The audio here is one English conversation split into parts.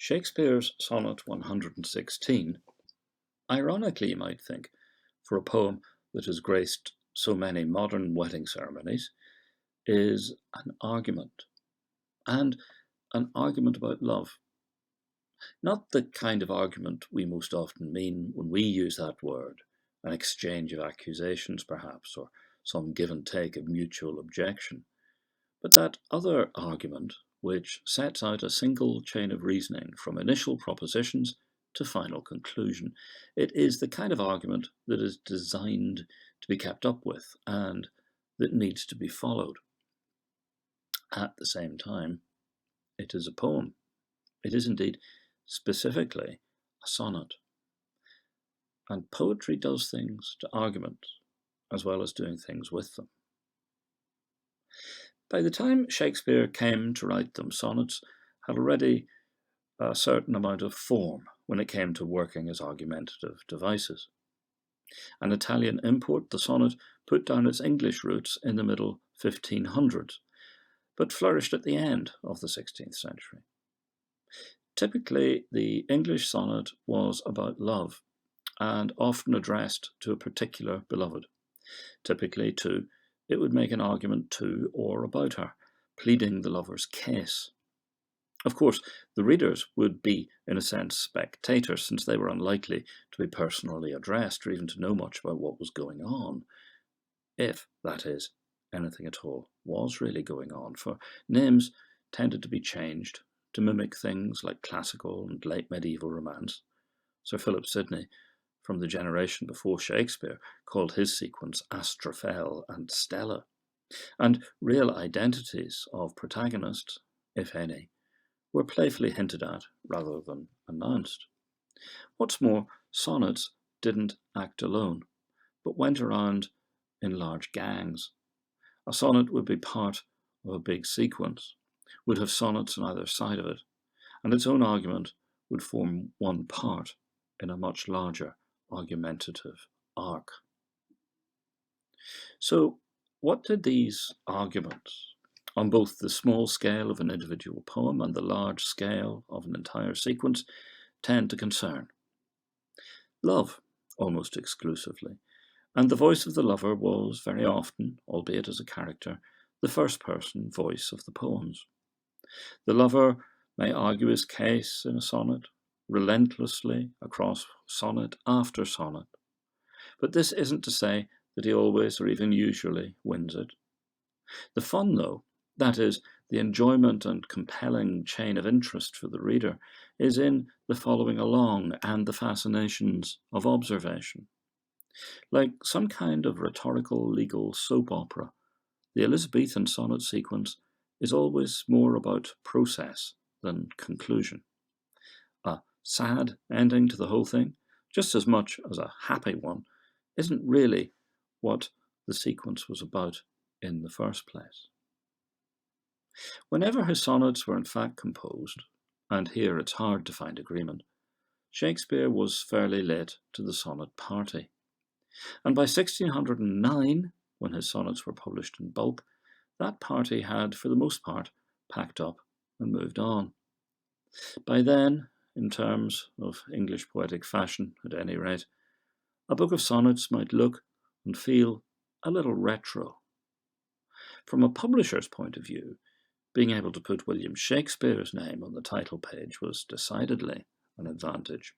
Shakespeare's Sonnet 116, ironically you might think, for a poem that has graced so many modern wedding ceremonies, is an argument, and an argument about love. Not the kind of argument we most often mean when we use that word, an exchange of accusations perhaps, or some give and take of mutual objection, but that other argument which sets out a single chain of reasoning from initial propositions to final conclusion. It is the kind of argument that is designed to be kept up with and that needs to be followed. At the same time, it is a poem. It is indeed specifically a sonnet. And poetry does things to arguments as well as doing things with them. By the time Shakespeare came to write them, sonnets had already a certain amount of form when it came to working as argumentative devices. An Italian import, the sonnet put down its English roots in the middle 1500s, but flourished at the end of the 16th century. Typically, the English sonnet was about love, and often addressed to a particular beloved. Typically, too, it would make an argument to or about her, pleading the lover's case. Of course, the readers would be, in a sense, spectators, since they were unlikely to be personally addressed or even to know much about what was going on, if, that is, anything at all was really going on, for names tended to be changed to mimic things like classical and late medieval romance. Sir Philip Sidney, from the generation before Shakespeare, called his sequence Astrophel and Stella, and real identities of protagonists, if any, were playfully hinted at rather than announced. What's more, sonnets didn't act alone, but went around in large gangs. A sonnet would be part of a big sequence, would have sonnets on either side of it, and its own argument would form one part in a much larger argumentative arc. So, what did these arguments, on both the small scale of an individual poem and the large scale of an entire sequence, tend to concern? Love, almost exclusively, and the voice of the lover was very often, albeit as a character, the first-person voice of the poems. The lover may argue his case in a sonnet, relentlessly across sonnet after sonnet. But this isn't to say that he always or even usually wins it. The fun, though, that is, the enjoyment and compelling chain of interest for the reader, is in the following along and the fascinations of observation. Like some kind of rhetorical legal soap opera, the Elizabethan sonnet sequence is always more about process than conclusion. A sad ending to the whole thing, just as much as a happy one, isn't really what the sequence was about in the first place. Whenever his sonnets were in fact composed, and here it's hard to find agreement, Shakespeare was fairly late to the sonnet party. And by 1609, when his sonnets were published in bulk, that party had, for the most part, packed up and moved on. By then, in terms of English poetic fashion at any rate, a book of sonnets might look and feel a little retro. From a publisher's point of view, being able to put William Shakespeare's name on the title page was decidedly an advantage.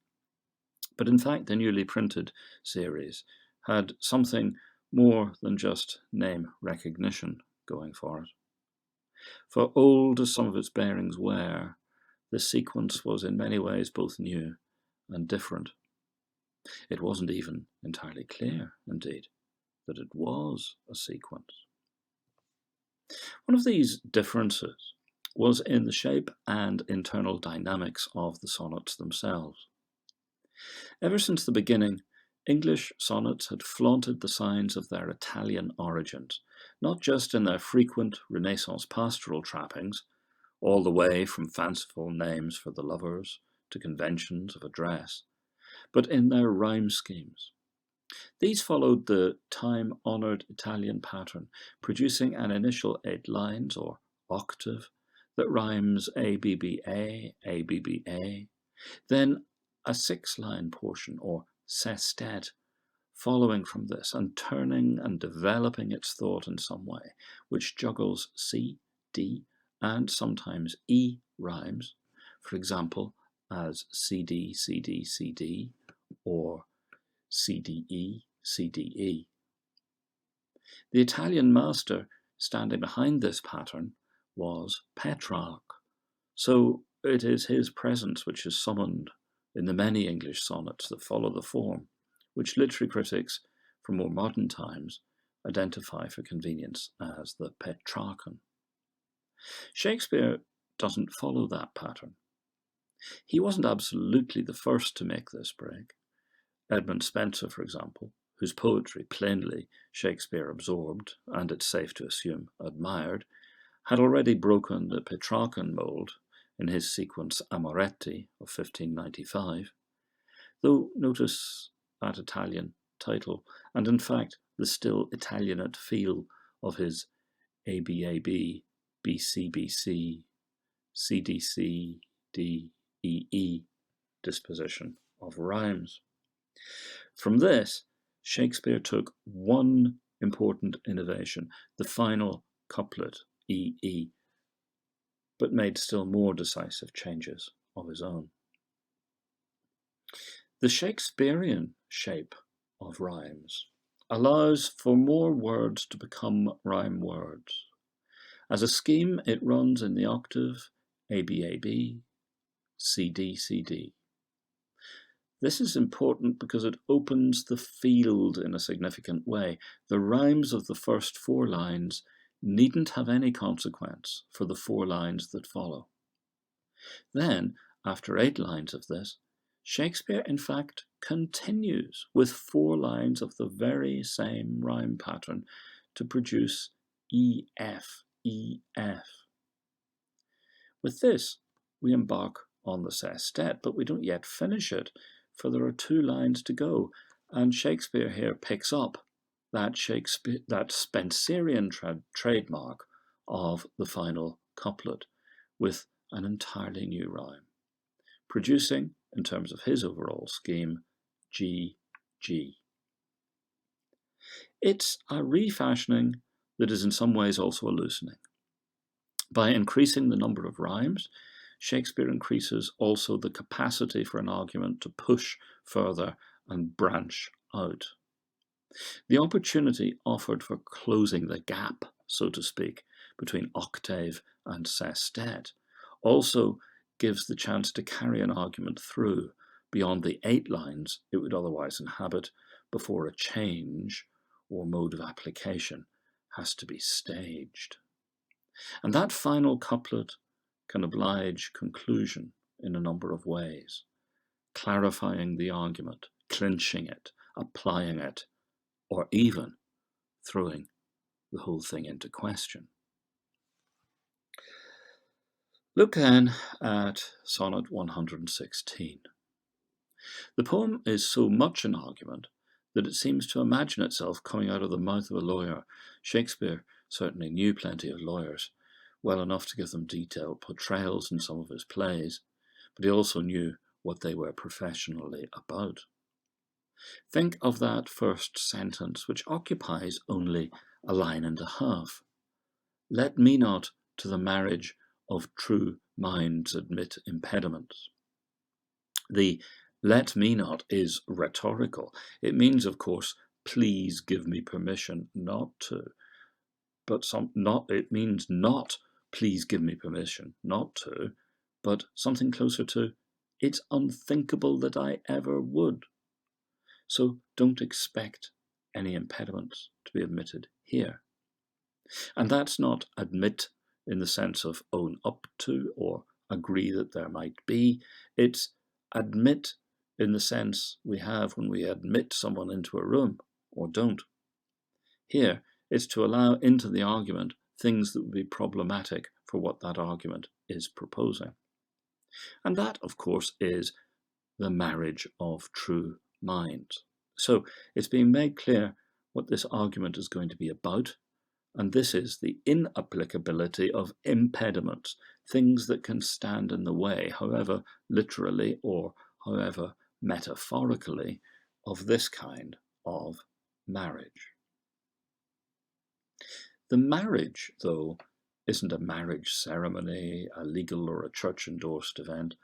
But in fact, the newly printed series had something more than just name recognition going for it. For old as some of its bearings were, this sequence was in many ways both new and different. It wasn't even entirely clear, indeed, that it was a sequence. One of these differences was in the shape and internal dynamics of the sonnets themselves. Ever since the beginning, English sonnets had flaunted the signs of their Italian origins, not just in their frequent Renaissance pastoral trappings, all the way from fanciful names for the lovers to conventions of address, but in their rhyme schemes. These followed the time-honoured Italian pattern, producing an initial 8 lines or octave that rhymes ABBA, ABBA, then a 6-line portion or sestet following from this and turning and developing its thought in some way, which juggles C, D, and sometimes E rhymes, for example, as CD, CD, CD, or CDE, CDE. The Italian master standing behind this pattern was Petrarch, so it is his presence which is summoned in the many English sonnets that follow the form, which literary critics from more modern times identify for convenience as the Petrarchan. Shakespeare doesn't follow that pattern. He wasn't absolutely the first to make this break. Edmund Spenser, for example, whose poetry plainly Shakespeare absorbed, and it's safe to assume admired, had already broken the Petrarchan mould in his sequence Amoretti of 1595, though notice that Italian title, and in fact the still Italianate feel of his ABAB, BCBC, CDC, DEE disposition of rhymes. From this, Shakespeare took one important innovation, the final couplet, EE, but made still more decisive changes of his own. The Shakespearean shape of rhymes allows for more words to become rhyme words. As a scheme, it runs in the octave ABAB, CDCD. This is important because it opens the field in a significant way. The rhymes of the first 4 lines needn't have any consequence for the 4 lines that follow. Then, after 8 lines of this, Shakespeare in fact continues with 4 lines of the very same rhyme pattern to produce EF, EF. With this, we embark on the sestet, but we don't yet finish it, for there are 2 lines to go, and Shakespeare here picks up that Spenserian trademark of the final couplet with an entirely new rhyme, producing, in terms of his overall scheme, G, G. It's a refashioning that is in some ways also a loosening. By increasing the number of rhymes, Shakespeare increases also the capacity for an argument to push further and branch out. The opportunity offered for closing the gap, so to speak, between octave and sestet also gives the chance to carry an argument through beyond the 8 lines it would otherwise inhabit before a change or mode of application has to be staged. And that final couplet can oblige conclusion in a number of ways, clarifying the argument, clinching it, applying it, or even throwing the whole thing into question. Look then at Sonnet 116. The poem is so much an argument that it seems to imagine itself coming out of the mouth of a lawyer. Shakespeare certainly knew plenty of lawyers, well enough to give them detailed portrayals in some of his plays, but he also knew what they were professionally about. Think of that first sentence, which occupies only a line and a half. Let me not to the marriage of true minds admit impediments. The let me not is rhetorical. It means, of course, please give me permission not to. But it means not please give me permission not to, but something closer to it's unthinkable that I ever would. So don't expect any impediments to be admitted here. And that's not admit in the sense of own up to or agree that there might be. It's admit in the sense we have when we admit someone into a room or don't. Here, it's to allow into the argument things that would be problematic for what that argument is proposing. And that, of course, is the marriage of true minds. So it's being made clear what this argument is going to be about And this is the inapplicability of impediments, things that can stand in the way, however literally or however metaphorically, of this kind of marriage. The marriage, though, isn't a marriage ceremony, a legal or a church-endorsed event.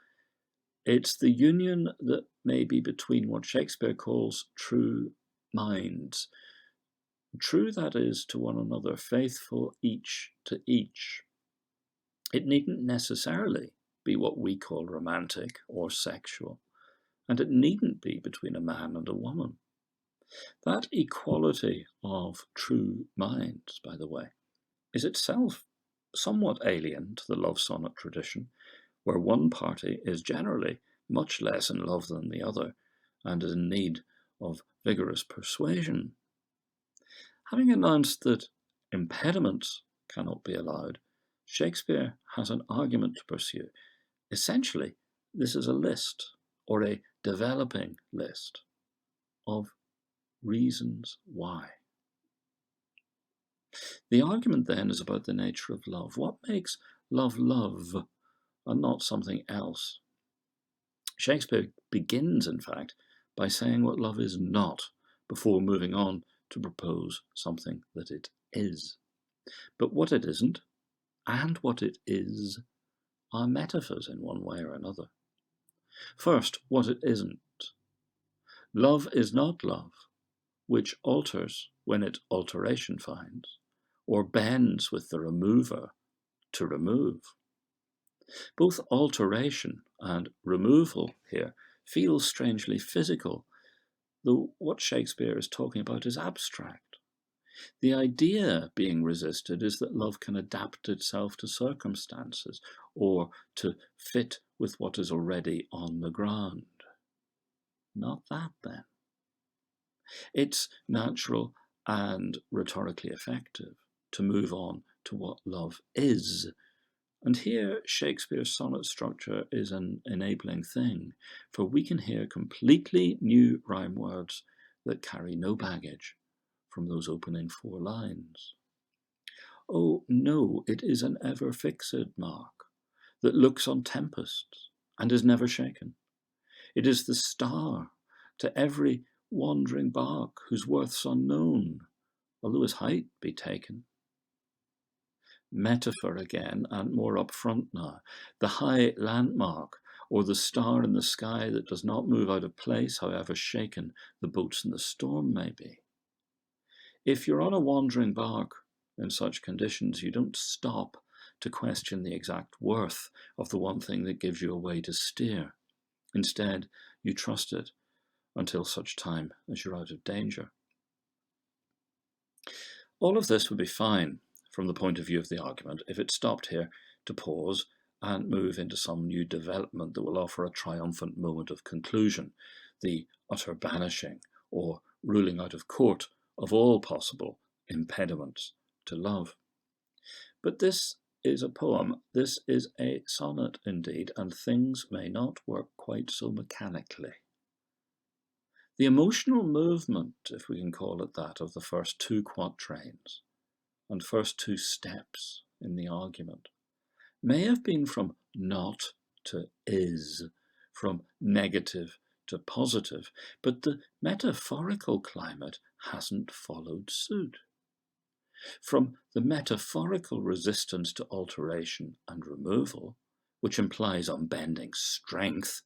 It's the union that may be between what Shakespeare calls true minds. True, that is, to one another, faithful each to each. It needn't necessarily be what we call romantic or sexual, and it needn't be between a man and a woman. That equality of true minds, by the way, is itself somewhat alien to the love sonnet tradition, where one party is generally much less in love than the other and is in need of vigorous persuasion. Having announced that impediments cannot be allowed, Shakespeare has an argument to pursue. Essentially, this is a list, or a developing list, of reasons why. The argument then is about the nature of love. What makes love love and not something else? Shakespeare begins, in fact, by saying what love is not, before moving on to propose something that it is. But what it isn't, and what it is, are metaphors in one way or another. First, what it isn't. Love is not love, which alters when it alteration finds, or bends with the remover to remove. Both alteration and removal here feel strangely physical, though what Shakespeare is talking about is abstract. The idea being resisted is that love can adapt itself to circumstances, or to fit with what is already on the ground. Not that, then. It's natural and rhetorically effective to move on to what love is. And here, Shakespeare's sonnet structure is an enabling thing, for we can hear completely new rhyme words that carry no baggage from those opening 4 lines. Oh no, it is an ever-fixed mark that looks on tempests and is never shaken. It is the star to every wandering bark whose worth's unknown, although his height be taken. Metaphor again, and more up front now. The high landmark, or the star in the sky that does not move out of place, however shaken the boats in the storm may be. If you're on a wandering bark in such conditions, you don't stop to question the exact worth of the one thing that gives you a way to steer. Instead, you trust it until such time as you're out of danger. All of this would be fine from the point of view of the argument if it stopped here to pause and move into some new development that will offer a triumphant moment of conclusion, the utter banishing or ruling out of court of all possible impediments to love. But this is a poem, this is a sonnet indeed, and things may not work quite so mechanically. The emotional movement, if we can call it that, of the first 2 quatrains and first 2 steps in the argument may have been from not to is, from negative to positive, but the metaphorical climate hasn't followed suit. From the metaphorical resistance to alteration and removal, which implies unbending strength,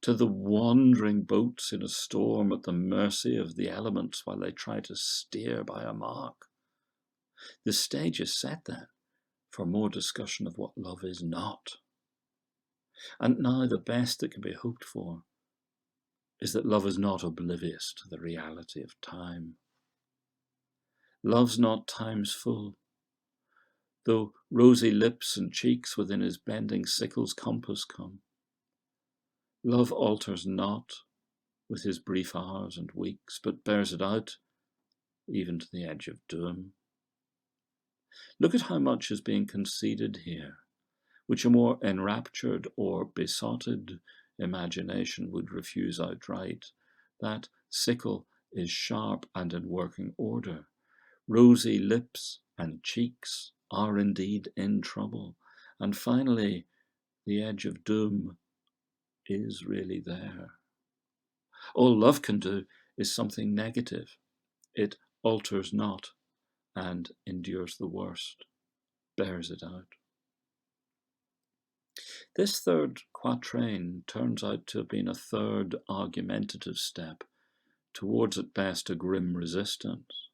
to the wandering boats in a storm at the mercy of the elements while they try to steer by a mark. The stage is set then for more discussion of what love is not. And now the best that can be hoped for is that love is not oblivious to the reality of time. Love's not time's full, though rosy lips and cheeks within his bending sickle's compass come. Love alters not with his brief hours and weeks, but bears it out even to the edge of doom. Look at how much is being conceded here, which a more enraptured or besotted imagination would refuse outright. That sickle is sharp and in working order. Rosy lips and cheeks are indeed in trouble. And finally, the edge of doom is really there. All love can do is something negative. It alters not and endures the worst, bears it out. This third quatrain turns out to have been a third argumentative step towards at best a grim resistance.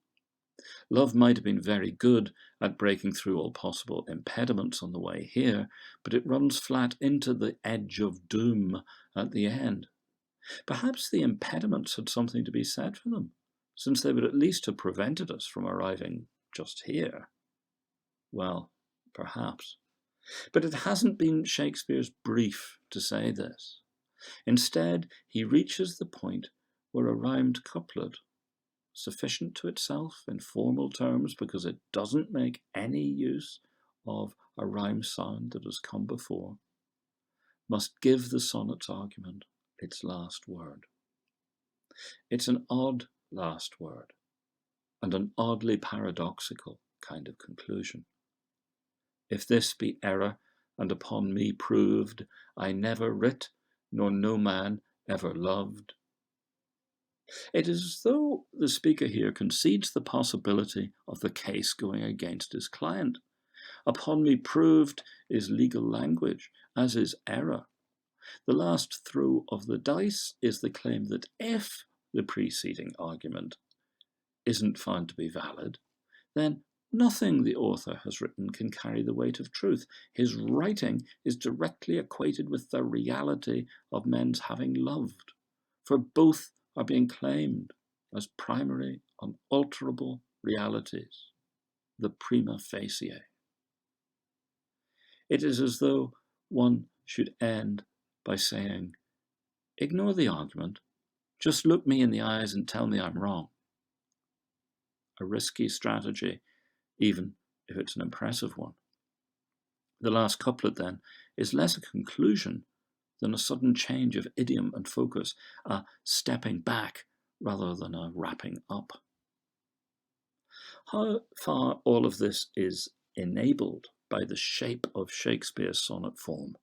Love might have been very good at breaking through all possible impediments on the way here, but it runs flat into the edge of doom at the end. Perhaps the impediments had something to be said for them, since they would at least have prevented us from arriving just here. Well, perhaps. But it hasn't been Shakespeare's brief to say this. Instead, he reaches the point where a rhymed couplet, sufficient to itself in formal terms because it doesn't make any use of a rhyme sound that has come before, must give the sonnet's argument its last word. It's an odd last word, and an oddly paradoxical kind of conclusion. If this be error, and upon me proved, I never writ, nor no man ever loved. It is as though the speaker here concedes the possibility of the case going against his client. Upon me proved is legal language, as is error. The last throw of the dice is the claim that if the preceding argument isn't found to be valid, then nothing the author has written can carry the weight of truth. His writing is directly equated with the reality of men's having loved, for both are being claimed as primary, unalterable realities, the prima facie. It is as though one should end by saying, ignore the argument, just look me in the eyes and tell me I'm wrong. A risky strategy, even if it's an impressive one. The last couplet, then, is less a conclusion than a sudden change of idiom and focus, a stepping back rather than a wrapping up. How far all of this is enabled by the shape of Shakespeare's sonnet form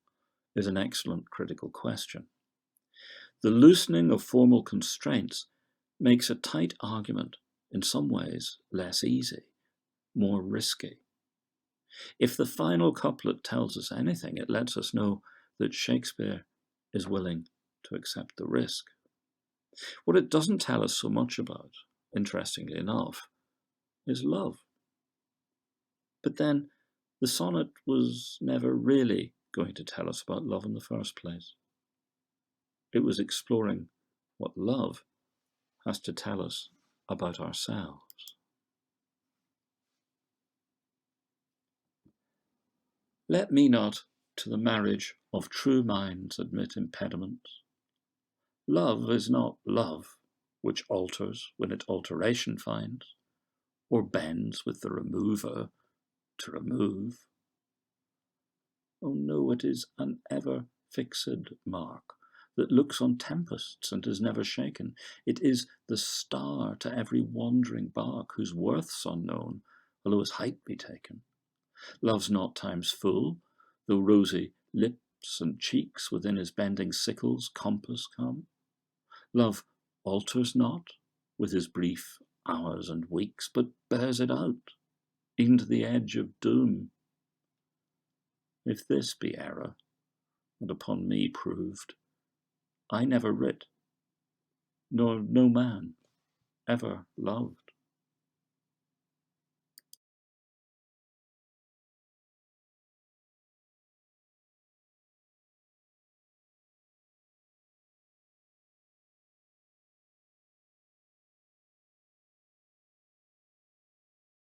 is an excellent critical question. The loosening of formal constraints makes a tight argument in some ways less easy, more risky. If the final couplet tells us anything, it lets us know that Shakespeare is willing to accept the risk. What it doesn't tell us so much about, interestingly enough, is love. But then, the sonnet was never really going to tell us about love in the first place. It was exploring what love has to tell us about ourselves. Let me not to the marriage of true minds admit impediments. Love is not love, which alters when it alteration finds, or bends with the remover to remove. Oh no, it is an ever-fixed mark that looks on tempests and is never shaken. It is the star to every wandering bark, whose worth's unknown, although his height be taken. Love's not time's full, though rosy lips and cheeks within his bending sickle's compass come. Love alters not with his brief hours and weeks, but bears it out, even to the edge of doom. If this be error, and upon me proved, I never writ, nor no man ever loved.